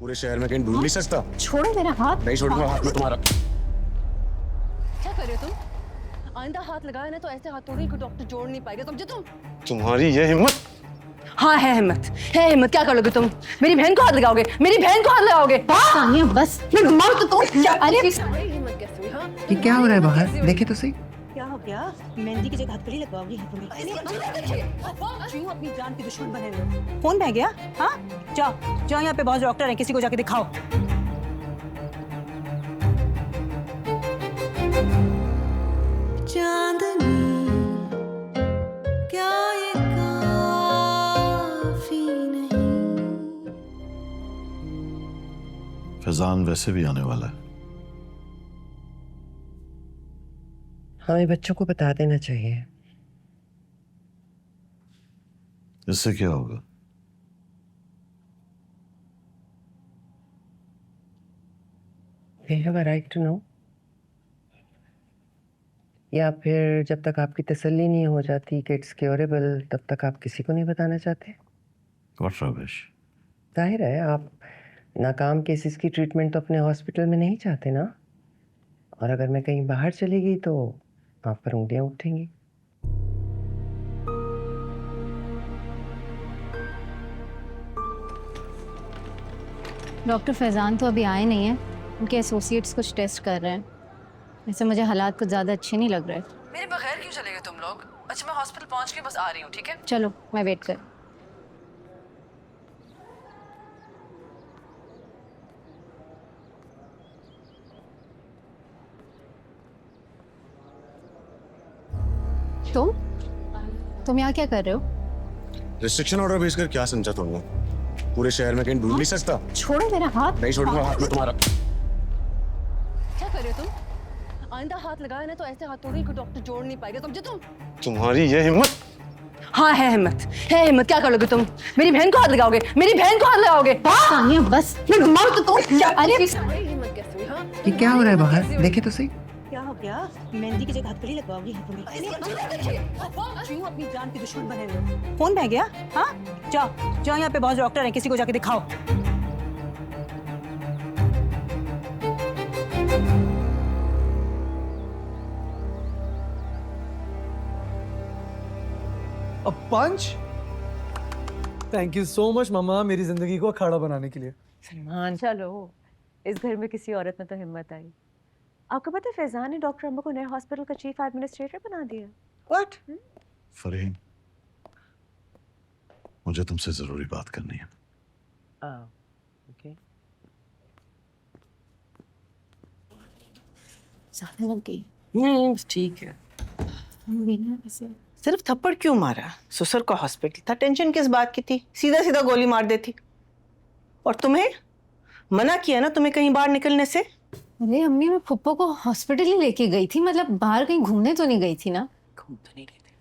पूरे शहर में कहीं ढूंढ नहीं सकता। छोड़ो मेरा हाथ। नहीं छोड़ूंगा हाथ में तुम्हारा। क्या कर रहे हो तुम? आइंदा हाथ लगाया ना तो ऐसे हाथ तोड़ी कि डॉक्टर जोड़ नहीं पाएगा। समझे तुम? तुम्हारी ये हिम्मत। हाँ है हिम्मत, है हिम्मत। क्या कर लोगे तुम? मेरी बहन को हाथ लगाओगे? मेरी बहन को हाथ लगाओगे? सानिया बस। मार तो तुम। अरे हिम्मत कैसे हुई? हाँ ये क्या हो रहा है बाहर? देखे तो सही। क्या हो गया? मेहंदी की जगह हथकड़ी लगवाओगी हाथों में? क्यों अपनी जान की दुश्मन बने हुए हो? फोन बह गया? हाँ, जाओ जाओ, यहाँ पे बहुत डॉक्टर हैं, किसी को जाके दिखाओ। चांदनी क्या ये काफी नहीं? फैजान वैसे भी आने वाला है। हमें बच्चों को बता देना चाहिए। इससे क्या होगा? They have a right to know। या फिर जब तक आपकी तसल्ली नहीं हो जाती कि इट्स क्योरेबल, तब तक आप किसी को नहीं बताना चाहते? What rubbish। जाहिर है आप नाकाम केसेस की ट्रीटमेंट तो अपने हॉस्पिटल में नहीं चाहते ना। और अगर मैं कहीं बाहर चली गई तो आप पर उंगलियां उठेंगी। डॉक्टर फैजान तो अभी आए नहीं हैं। उनके एसोसिएट्स कुछ टेस्ट कर रहे हैं। वैसे मुझे हालात कुछ ज़्यादा अच्छे नहीं लग रहे। मेरे बगैर क्यों चले गए तुम लोग? अच्छा मैं हॉस्पिटल पहुंच के बस आ रही हूँ, ठीक है? चलो मैं वेट कर। तुम यहाँ क्या कर रहे हो? रिस्ट्रिक्शन ऑर्डर भेजकर क्या समझा तुमने? पूरे शहर में कहीं ढूंढ नहीं सकता। छोड़ो मेरा हाथ। नहीं छोड़ूंगा हाथ में तुम्हारा। क्या कर रहे हो तुम? आइंदा हाथ लगाया ना तो ऐसे हाथ तोड़ी कि डॉक्टर जोड़ नहीं पाएगा। समझे तुम? तुम्हारी ये हिम्मत। हाँ है हिम्मत, है हिम्मत। क्या कर लोगे तुम? मेरी बहन को हाथ लगाओगे? मेरी बहन को हाथ लगाओगे? सानिया बस। मार तो तुम। अरे हिम्मत कैसे हुई? हाँ ये क्या हो रहा है बाहर? देखे तो सही। क्या हो गया? मेहंदी की जगह हथकड़ी लगवाओगी हाथों में? क्यों अपनी जान की दुश्मन बने हुए हो? फोन बह गया? हाँ, जाओ जाओ, यहाँ पे बहुत डॉक्टर हैं, किसी को जाके दिखाओ। A punch? Thank you so much मामा, मेरी जिंदगी को अखाड़ा बनाने के लिए। सलमान, चलो, इस घर में किसी औरत में तो हिम्मत आई। आपको पता है फैजान ने डॉक्टर अम्मा को नए हॉस्पिटल का चीफ एडमिनिस्ट्रेटर बना दिया। व्हाट? फरहीन, मुझे तुमसे जरूरी बात करनी है। ओके। ज्यादा लग गई। ठीक है। वैसे सिर्फ थप्पड़ क्यों मारा? ससुर का हॉस्पिटल था, टेंशन किस बात की थी? सीधा सीधा गोली मार देती। और तुम्हें मना किया ना तुम्हें कहीं बाहर निकलने से? अरे अम्मी, मैं फुप्पो को हॉस्पिटल ही लेके गई थी। मतलब बाहर कहीं घूमने तो नहीं गई थी ना। घूम तो नहीं रहे थे।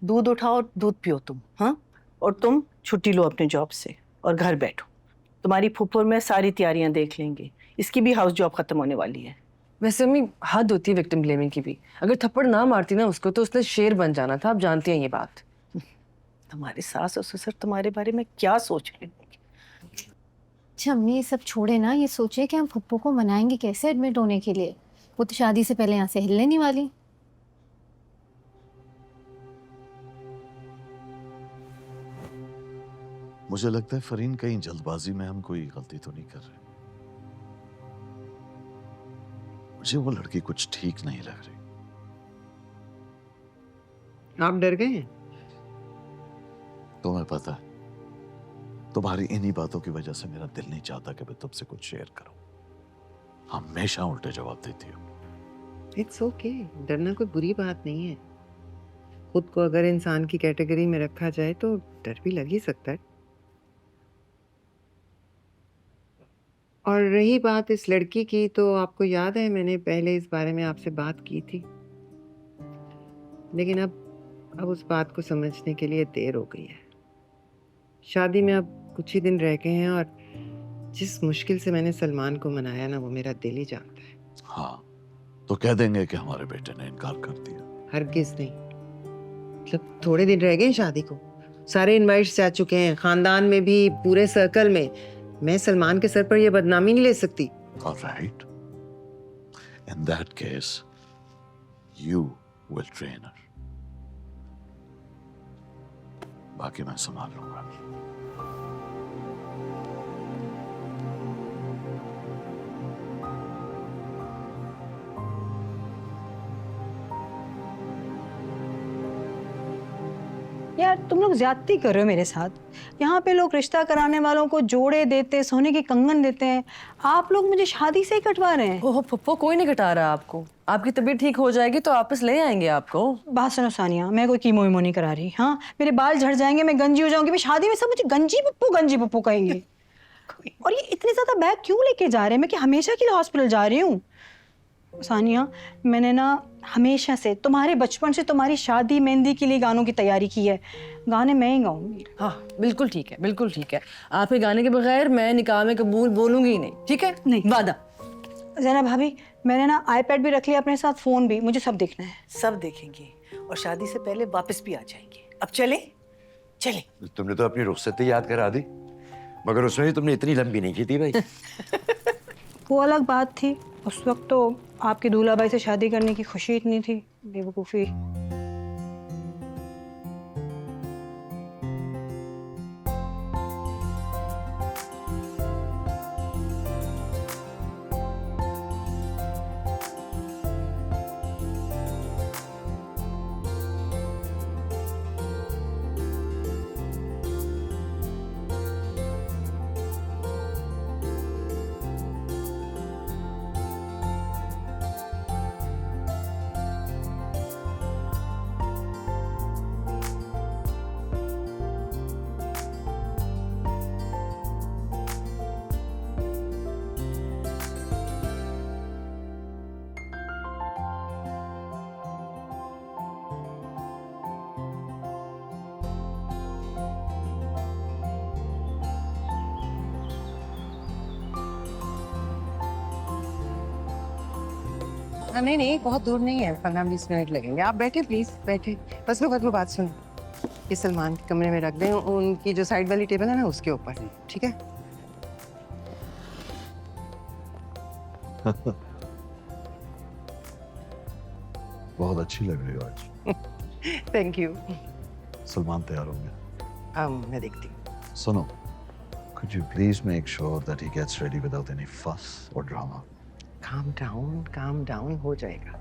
दूध उठाओ, दूध पियो तुम। हाँ, और तुम छुट्टी लो अपने जॉब से और घर बैठो। तुम्हारी फुप्पो में सारी तैयारियां देख लेंगे। इसकी भी हाउस जॉब खत्म होने वाली है। वैसे अम्मी हद होती है विक्टिम ब्लेमिंग की भी। अगर थप्पड़ ना मारती ना उसको तो उसने शेर बन जाना था। आप जानती हैं ये बात। तुम्हारे सास और ससुर तुम्हारे बारे में क्या सोच रहे होंगे? अच्छा अम्मी, ये सब छोड़े ना। ये सोचे कि हम फुप्पो को मनाएंगे कैसे एडमिट होने के लिए। वो तो शादी से पहले यहाँ से हिलने नहीं वाली। मुझे लगता है फरहीन, कहीं जल्दबाजी में हम कोई गलती तो नहीं कर रहे। मुझे वो लड़की कुछ ठीक नहीं लग रही। आप डर गए हैं? तुम्हें पता है, तुम्हारी इन्हीं बातों की वजह से मेरा दिल नहीं चाहता कि मैं तुमसे कुछ शेयर करूं। हमेशा उल्टे जवाब देती हो। इट्स ओके, डरना कोई बुरी बात नहीं है। खुद को अगर इंसान की कैटेगरी में रखा जाए तो डर भी लग ही सकता है। और रही बात इस लड़की की, तो आपको याद है मैंने पहले इस बारे में आपसे बात की थी, लेकिन अब उस बात को समझने के लिए देर हो गई है। शादी में अब कुछ ही दिन रह गए हैं और जिस मुश्किल से मैंने सलमान को मनाया ना, वो मेरा दिल ही जानता है। हाँ, तो कह देंगे कि हमारे बेटे ने इनकार कर दिया। हरगिज नहीं। मतलब थोड़े दिन रह गए हैं शादी को, सारे इनवाइट्स जा चुके हैं, खानदान में भी, पूरे सर्कल में। मैं सलमान के सर पर यह बदनामी नहीं ले सकती। All right. In that case, you will train her. बाकी मैं संभाल लूंगा। यार तुम लोग ज्यादती कर रहे हो मेरे साथ। यहाँ पे लोग रिश्ता कराने वालों को जोड़े देते, सोने के कंगन देते हैं, आप लोग मुझे शादी से ही कटवा रहे हैं। ओह पप्पो, कोई नहीं कटा रहा आपको। आपकी तबीयत ठीक हो जाएगी तो वापस ले आएंगे आपको। बात सुनो सानिया, मैं कोई कीमो वीमो नहीं करा रही। हाँ, मेरे बाल झड़ जाएंगे, मैं गंजी हो जाऊंगी, मैं शादी में सब मुझे गंजी पप्पू कहेंगे। और ये इतने ज्यादा बैग क्यों लेके जा रहे हैं? मैं क्या हमेशा के लिए हॉस्पिटल जा रही हूँ? सानिया, मैंने ना हमेशा से, तुम्हारे बचपन से तुम्हारी शादी मेहंदी के लिए गानों की तैयारी की है। गाने मैं ही गाऊंगी। हाँ बिल्कुल ठीक है, बिल्कुल ठीक है। आपके गाने के बगैर मैं निकाह में कबूल बोलूंगी ही नहीं, ठीक है? नहीं। वादा। ज़ैनब भाभी, मैंने ना आईपैड भी रख लिया अपने साथ, फोन भी, मुझे सब देखना है। सब देखेंगे और शादी से पहले वापस भी आ जाएंगे। अब चले चले। तुमने तो अपनी रुखसत ही याद करा दी, मगर उसमें भी तुमने इतनी लंबी नहीं की थी भाई। वो अलग बात थी, उस वक्त तो आपके दूल्हा भाई से शादी करने की खुशी इतनी थी। बेवकूफ़ी। नहीं नहीं, बहुत दूर नहीं है, 15-20 मिनट लगेंगे। आप बैठे प्लीज, बैठे। बस वो बात सुन, ये सलमान के कमरे में रख दें, उनकी जो साइड वाली टेबल है ना उसके ऊपर, ठीक है? बहुत अच्छी लग रही हो आज। Thank you. सलमान तैयार हो गया? मैं देखती हूँ। सुनो, could you please make sure that he gets ready without any fuss or drama? Calm down हो जाएगा।